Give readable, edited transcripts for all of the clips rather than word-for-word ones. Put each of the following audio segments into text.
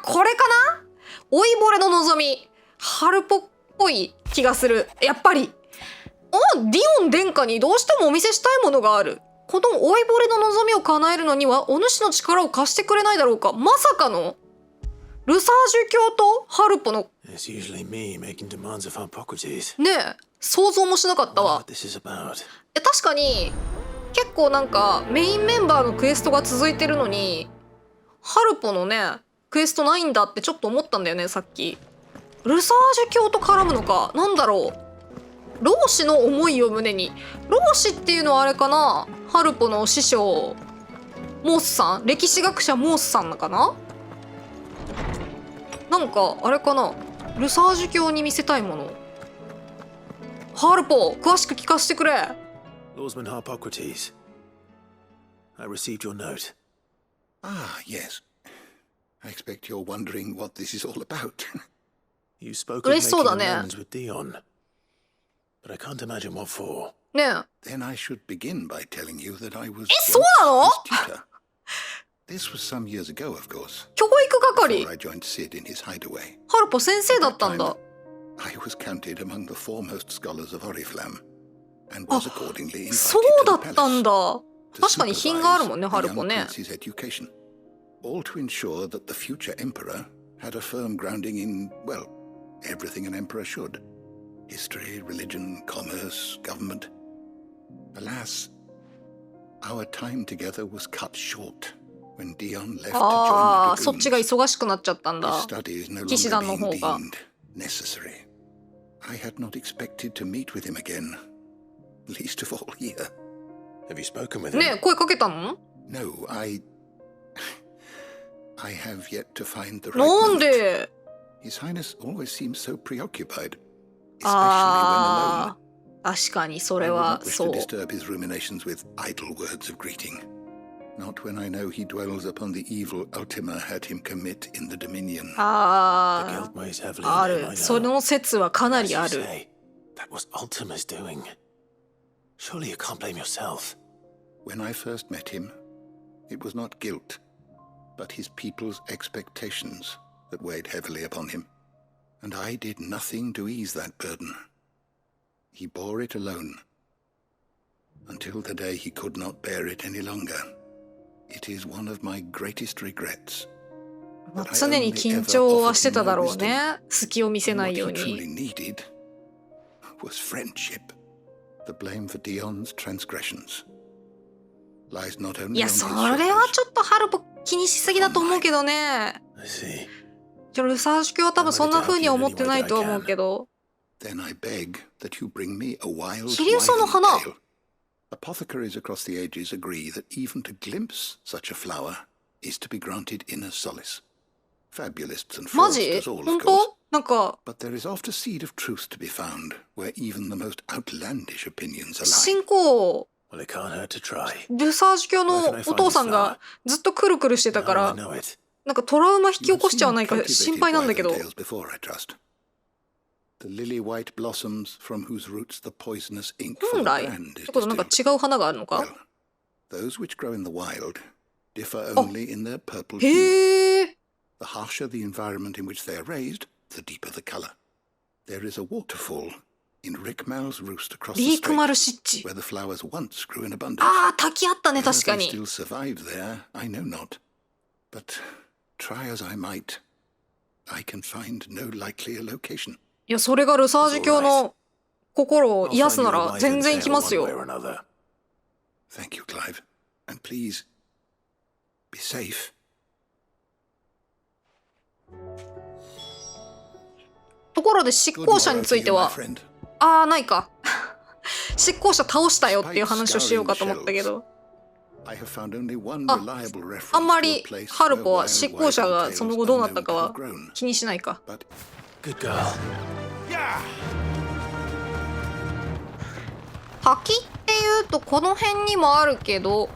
これかな。老いぼれの望み。春っぽい気がする。やっぱり。ディオン殿下にどうしてもお見せしたいものがある。この老いぼれの望みを叶えるのにはお主の力を貸してくれないだろうか。まさかのルサージュ教とハルポの。ねえ、想像もしなかったわ。確かに結構なんかメインメンバーのクエストが続いてるのにハルポのねクエストないんだってちょっと思ったんだよね、さっき。ルサージュ教と絡むのか。なんだろう。老師の思いを胸に。老師っていうのはあれかな、ハルポの師匠モースさん、歴史学者モースさんなかな。なんかあれかな、ルサージュ教に見せたいもの。ハルポ詳しく聞かせてくれ。Lawsman Harpocrates, I received your note. Ah, yes. I expect you're wondering what this is all about. You spoke of making amends with Dion, but I can't imagine what for. ねえ。 Then I should begin by telling you that I was そうなの？ his tutor. This was some years ago, of course. 教育係。 Before I joined Sid in his hideaway. ハルポ先生だったんだ。I was counted among the foremost scholars of Oriflamme, and was accordingly そ invited うだ to the ったん palace だ。 to 確かに品があるもんね、 supervise ハ the ルポ young ね。 prince's education, all to ensure that the future emperor had a firm grounding in, well, everything an emperor should: history, religion, commerce, government. Alas, our time together was cut short when Dion left to ああ、 join そ the っちが dragoons. 忙しくなっちゃったん His だ。 studies no 騎士 longer 団の being 方が。 deemed necessary. I had not expected to meet with him again, least of all here. Have you spoken with him? ねえ、声かけたの？ No, I have yet to find the right なん moment. で？ His Highness always seems so preoccupied, especially when あ alone. あ、確かにそ I れ would は not wish そ to う。 disturb his ruminations with idle words of greeting. Not when I know he dwells upon the evil Ultima had him commit in the Dominion. The あ guild weighs heavily あ、あ on him, る。 I そ know. の説はかな As り you ある。 say, that was Ultima's doing. Surely you can't blame yourself. When I first met him, it was not guilt, but his people's expectations that weighed heavily upon him. And I did nothing to ease that burden. He bore it alone, until the day he could not bear it any longer. It is one of my greatest regrets. まあ常に緊張はしてただろうね。隙を見せないよう What he に。 truly needed was friendship. The blame for Dion's transgressions lies not only い on や、 his それは shoulders. ちょっとハルポ気にしすぎだと思うけどね。 I see. じゃあルサージュ教は多分そんな風には思ってないと思うけど。 Then I beg that you bring me a wild, キリウソの wily 花。 tale. Apothecaries across the ages agree that even to glimpse such a flower is to be granted inner solace. Fabulists and マジ？ fraudsters all, 本 of course. 当？なんか But there is oft a seed of truth to be found, where even the most outlandish opinions are lying. 信仰 Well, it can't hurt to try. ルサージュ教のお父さんがずっとくるくるしてたか Now I ら know it. なんかトラウマ引き You 起 have こしちゃわない seen か心配なんだけど。 cultivated wild tales before, I trust. The lily-white blossoms from whose roots the poisonous ink 本 for the 来 brand っ is てことなんか distilled. 違う花があるのか？ Well, those which grow in the wild differ only in their purple hue. へえ。 The harsher the environment in which they are raised, the deeper the color. There is a waterfall in Rickmal's roost across the リークマ strait, ル湿地。 where the flowers once grew in abundance. ああ、滝あったね、 Whether 確か they に。 still survive there, I know not. But try as I might, I can find no likelier location. いや、それがルサージュ教の心を I'll 癒す find な you a ら wiser 全然行き tale ます one way よ。 or another. Thank you, Clive. And please, be safe. ところで執 Good 行者 morrow に to つい you, て my は、 friend. ああ、ないか。執行者倒したよっていう話をしようかと思ったけど、 I have found only one あ、 reliable reference あんま to a り place ハル where ポは wild 執行者 wild が tales その後どうな are った known か to は have grown. 気にしないか。 But Good girl. 滝っていうとこの辺にもあるけど、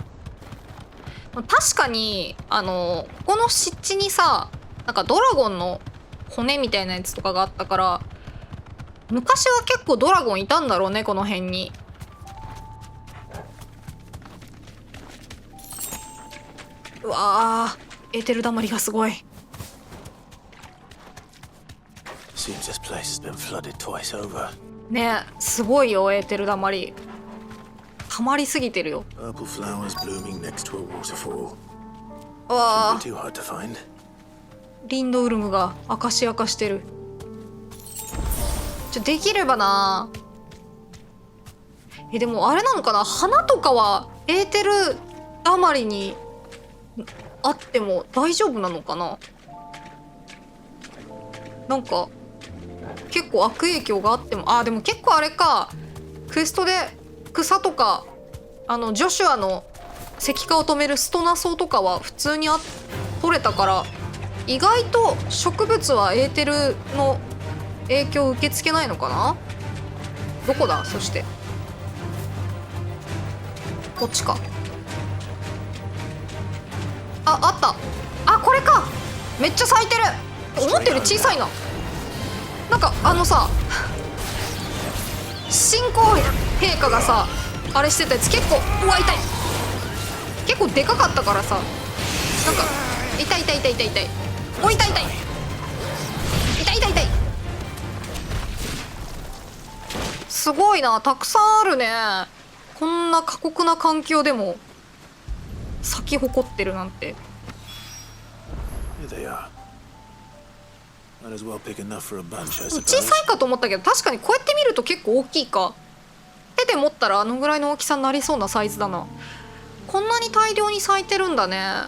確かにここの湿地にさ、なんかドラゴンの骨みたいなやつとかがあったから、昔は結構ドラゴンいたんだろうね、この辺に。うわー、エーテルだまりがすごい。Seems this place has been flooded twice over. ねえ、すごいよエーテルだまり。溜まりすぎてるよ。Purple flowers blooming next to a waterfall. わあ、 Too hard to find. リンドウルムがアカシア化してる。できればな。でもあれなのかな、花とかはエーテルだまりにあっても大丈夫なのかな。なんか結構悪影響があっても、でも結構あれか、クエストで草とかジョシュアの石化を止めるストナソウとかは普通に取れたから、意外と植物はエーテルの影響を受け付けないのかな。どこだ。そしてこっちか。あった。これか。めっちゃ咲いてる。思ったより小さいな。なんかさ、新皇陛下がさあれしてたやつ結構、うわ痛い、結構でかかったからさ、なんか痛いお、痛いすごいな、たくさんあるね。こんな過酷な環境でも咲き誇ってるなんて。 Here they are. Might as well pick enough for a bunch, I 小 suppose. さいかと思ったけど、確かにこうやって見ると結構大きいか。手で持ったらあのぐらいの大きさになりそうなサイズだな。こんなに大量に咲いてるんだね。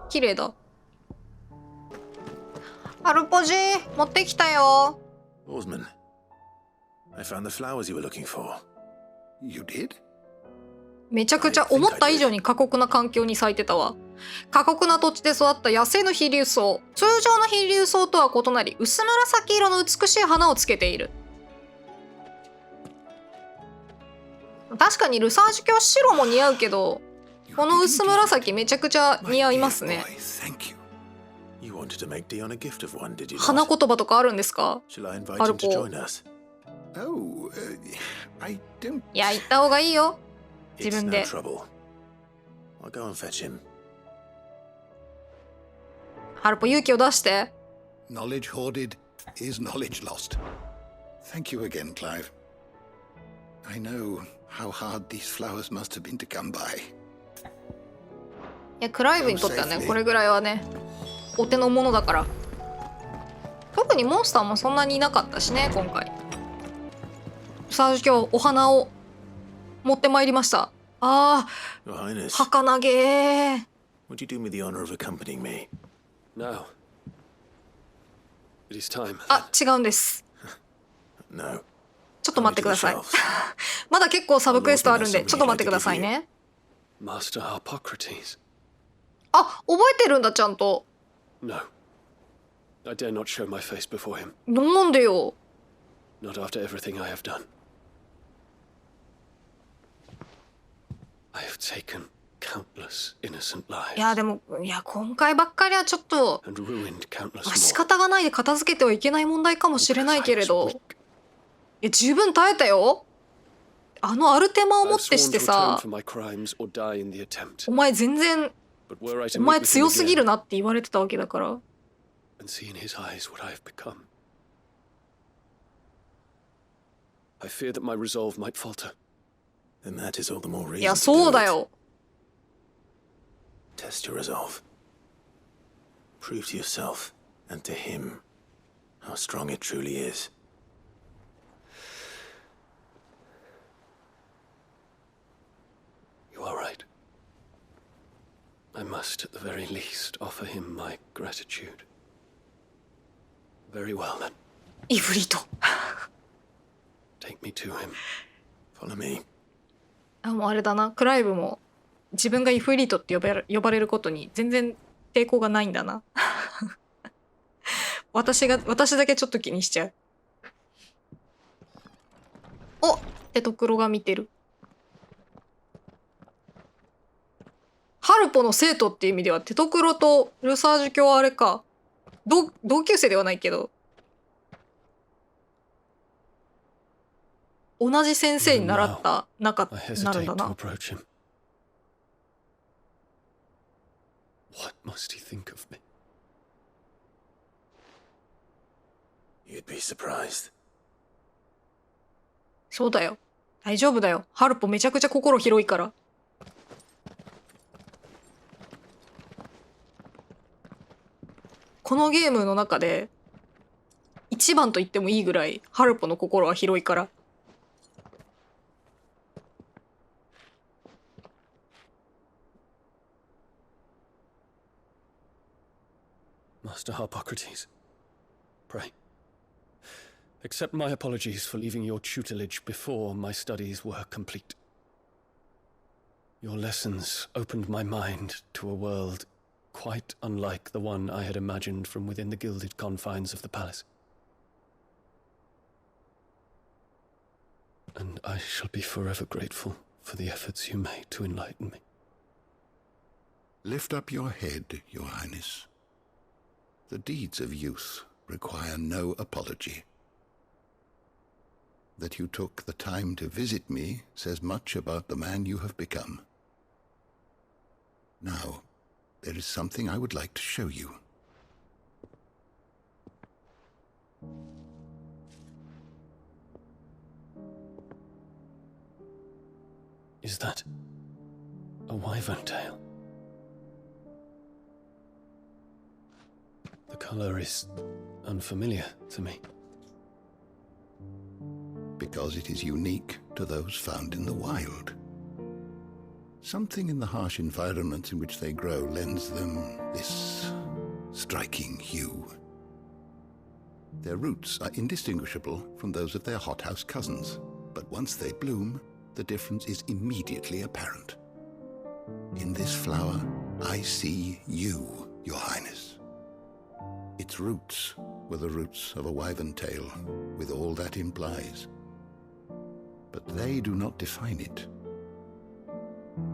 綺麗だ。アルポジ持ってきたよ。 Oarsman, I found the flowers you were looking for. You did? めちゃくちゃ思った以上に過酷な環境に咲いてたわ。過酷な土地で育った野生の飛竜草。通常の飛竜草とは異なり薄紫色の美しい花をつけている。確かにルサージュ教白も似合うけど、この薄紫めちゃくちゃ似合いますね。 You wanted to make Dion a gift of one, did you 花 not? 言葉とかあるんですか。 Shall I invite him to Arpo. join us? Oh, I don't. いや、行った方がいいよ。 It's 自分 no で。 trouble. I'll go and fetch him. ハルポ勇気を出して。 Knowledge hoarded is knowledge lost. Thank you again, Clive. I know how hard these flowers must have been to come by. いや、クライブにとってはね、これぐらいはねお手の物だから。特にモンスターもそんなにいなかったしね今回。さあ今日お花を持ってまいりました。Your Highness, 儚げー。 would you do me the honor of accompanying me? Now. It is time. 違うんです。 No. ちょっと待ってください。まだ結構サブクエストあるんでちょっと待ってくださいね。 Master Harpocrates. 覚えてるんだちゃんと。 No. I dare not show my face before him. なんでよ。 Not after everything I have done. I have taken countless innocent いや lives でも今回ばっかりはちょっと and ruined countless 仕 more. 方がないで片付けてはいけない問題かもしれないけれ Because ど I was weak. 十分耐えたよ。アルテマを I も have って sworn して to atone さ、 for my crimes or die in the attempt. お前全然 But were I to お前 meet with 強 him すぎる again なって言われてたわけだから。 and see in his eyes what I have become, I fear that my resolve might falter. Then that is all the more い reason や to そう do だ it. よ。 Test your resolve. Prove to yourself and to him how strong it truly is. You are right. I must, at the very least, offer him my gratitude. Very well, then. イフリート。 Take me to him. Follow me. もうあれだな、クライブも自分がイフリートって呼ばれることに全然抵抗がないんだな。私だけちょっと気にしちゃう。お、テトクロが見てる。ハルポの生徒っていう意味ではテトクロとルサージュ教はあれか、同級生ではないけど同じ先生に習った仲 I になるん hesitate だ to な。 approach him. What must he think of me? be surprised. そうだよ。大丈夫だよ。ハルポめちゃくちゃ心広いから。このゲームの中で一番と言ってもいいぐらいハルポの心は広いから。Master Harpocrates, pray, accept my apologies for leaving your tutelage before my studies were complete. Your lessons opened my mind to a world quite unlike the one I had imagined from within the gilded confines of the palace. And I shall be forever grateful for the efforts you made to enlighten me. Lift up your head, Your Highness. The deeds of youth require no apology. That you took the time to visit me says much about the man you have become. Now, there is something I would like to show you. Is that a wyvern tail? The color is unfamiliar to me. Because it is unique to those found in the wild. Something in the harsh environments in which they grow lends them this striking hue. Their roots are indistinguishable from those of their hothouse cousins, but once they bloom, the difference is immediately apparent. In this flower, I see you, Your Highness. Its roots were the roots of a wyvern tail, with all that implies. But they do not define it,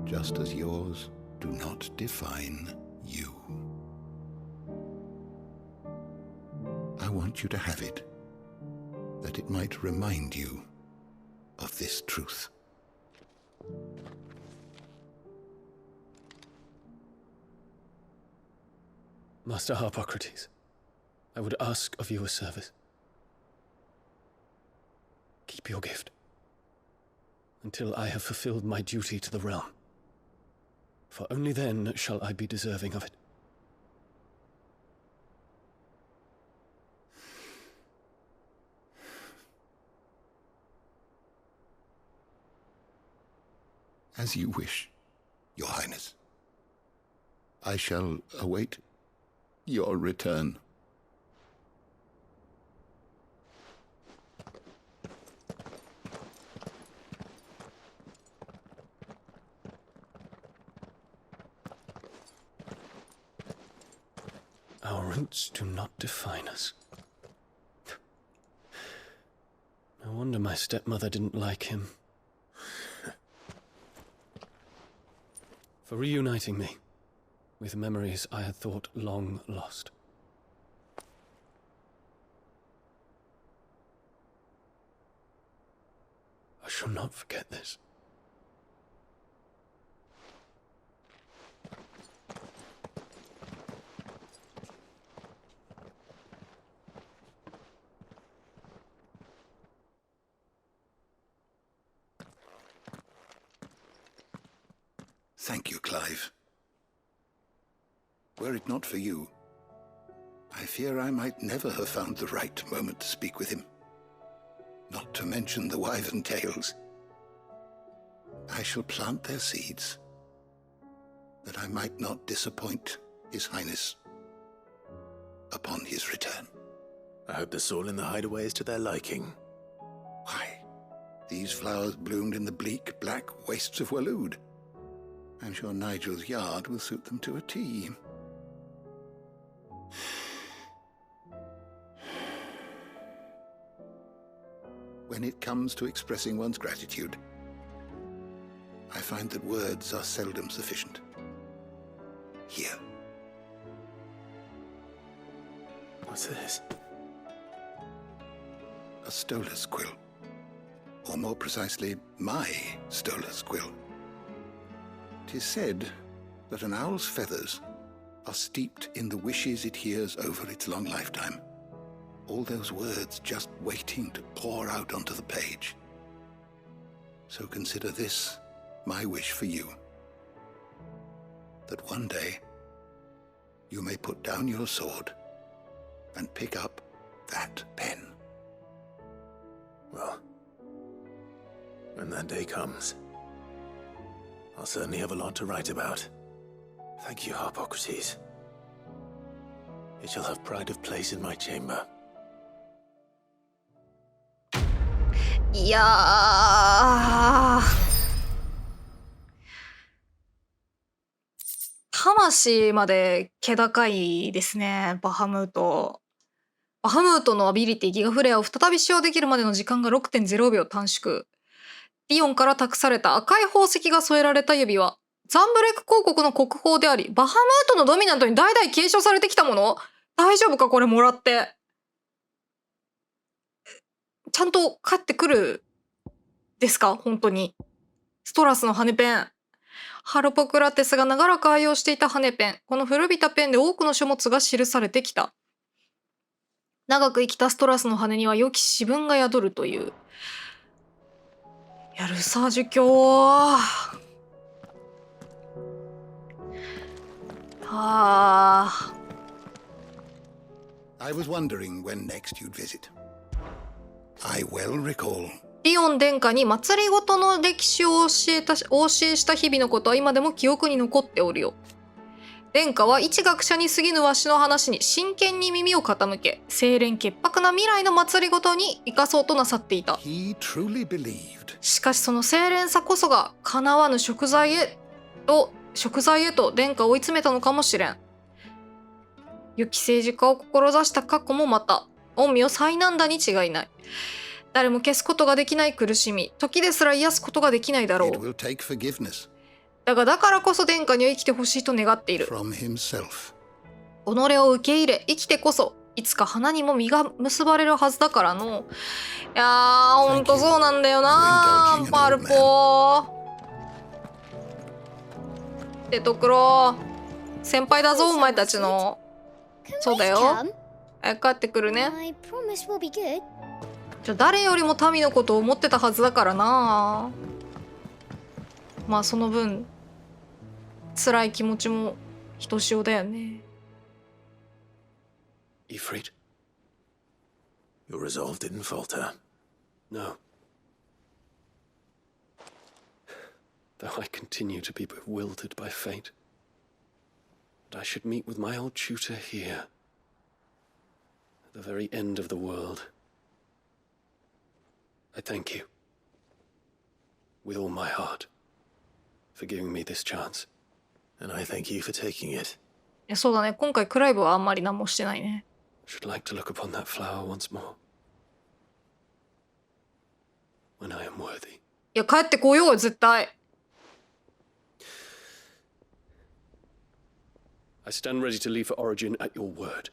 just as yours do not define you. I want you to have it, that it might remind you of this truth. Master Harpocrates, I would ask of you a service. Keep your gift until I have fulfilled my duty to the realm, for only then shall I be deserving of it. As you wish, Your Highness. I shall await your return. Our roots do not define us. No wonder my stepmother didn't like him. For reuniting me with memories I had thought long lost. I shall not forget this. Thank you, Clive. Were it not for you, I fear I might never have found the right moment to speak with him. Not to mention the wyvern tails. I shall plant their seeds, that I might not disappoint His Highness upon his return. I hope the soil in the hideaway is to their liking. Why, these flowers bloomed in the bleak, black wastes of Waloed. I'm sure Nigel's yard will suit them to a T. When it comes to expressing one's gratitude, I find that words are seldom sufficient. Here. What's this? A stolas quill. Or more precisely, my stolas quill. 'Tis said that an owl's feathers are steeped in the wishes it hears over its long lifetime. All those words just waiting to pour out onto the page. So consider this my wish for you. That one day you may put down your sword and pick up that pen. Well, when that day comes, I'll certainly have a lot to write about. Thank you, Harpocrates. It shall have pride of place in my chamber. いやー、魂まで気高いですね、バハムート。バハムートのアビリティギガフレアを再び使用できるまでの時間が 6.0 秒短縮。リオンから託された赤い宝石が添えられた指輪。ザンブレック公国の国宝であり、バハムートのドミナントに代々継承されてきたもの？大丈夫かこれもらって。ちゃんと帰ってくるですか本当に。ストラスの羽ペン。ハルポクラテスが長らく愛用していた羽ペン。この古びたペンで多くの書物が記されてきた。長く生きたストラスの羽には良き詩文が宿るという。やるさ、儒教。はあ。I was wondering when next you'd visit. I well recall. リオン殿下に祭りごとの歴史をお教えした日々のことは今でも記憶に残っておるよ。殿下は一学者に過ぎぬわしの話に真剣に耳を傾け、清廉潔白な未来の祭りごとに生かそうとなさっていた。He truly believed. しかしその清廉さこそが叶わぬ贖罪へと殿下を追い詰めたのかもしれん。良き政治家を志した過去もまた恩義を災難だに違いない。誰も消すことができない苦しみ、時ですら癒すことができないだろ It う。 will take forgiveness だからこそ殿下には生きてほしいと願っている。 from himself. 己を受け入れ生きてこそいつか花にも実が結ばれるはずだからの。いやーほんとそうなんだよなー。パルポーテトクロ先輩だぞお前たちの。そうだよ。帰ってくるね。誰よりも民のことを思ってたはずだからな。まあその分辛い気持ちもひとしおだよね。Ifrit? Your resolve didn't falter. No. Though I continue to be bewildered by fate, that I should meet with my old tutor here, at the very end of the world. I thank you, with all my heart, for giving me this chance. And I thank you for taking it. そうだね。今回クライブはあんまり何もしてないね。Should like to look upon that flower once more. When I am worthy. いや帰ってこようよ絶対。I stand ready to leave for Origin at your word.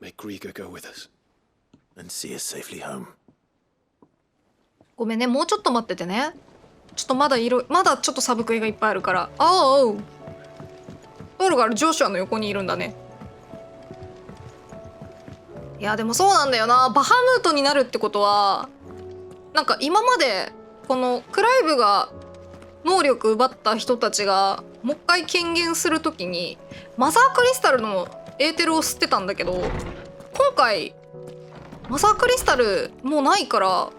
Make Griga go with us. And see us safely home. ごめんね、もうちょっと待っててね。ちょっとまだちょっとサブクエがいっぱいあるから。ああ、トールがジョシュアの横にいるんだね。いやでもそうなんだよな。バハムートになるってことはなんか今までこのクライブが能力奪った人たちがもう一回権限するときにマザークリスタルのエーテルを吸ってたんだけど、今回マザークリスタルもうないから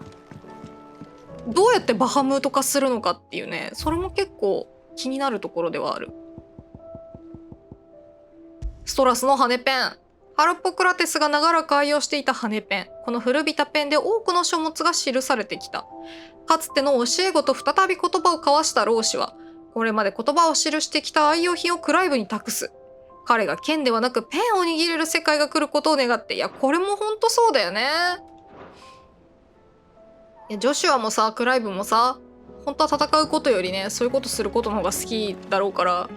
どうやってバハムート化するのかっていうね、それも結構気になるところではある。ストラスの羽ペン。ハルポクラテスが長らく愛用していた羽ペン。この古びたペンで多くの書物が記されてきた。かつての教え子と再び言葉を交わした老師は、これまで言葉を記してきた愛用品をクライブに託す。彼が剣ではなくペンを握れる世界が来ることを願って、いやこれもほんとそうだよね。いやジョシュアもさクライブもさ、本当は戦うことよりねそういうことすることの方が好きだろうから、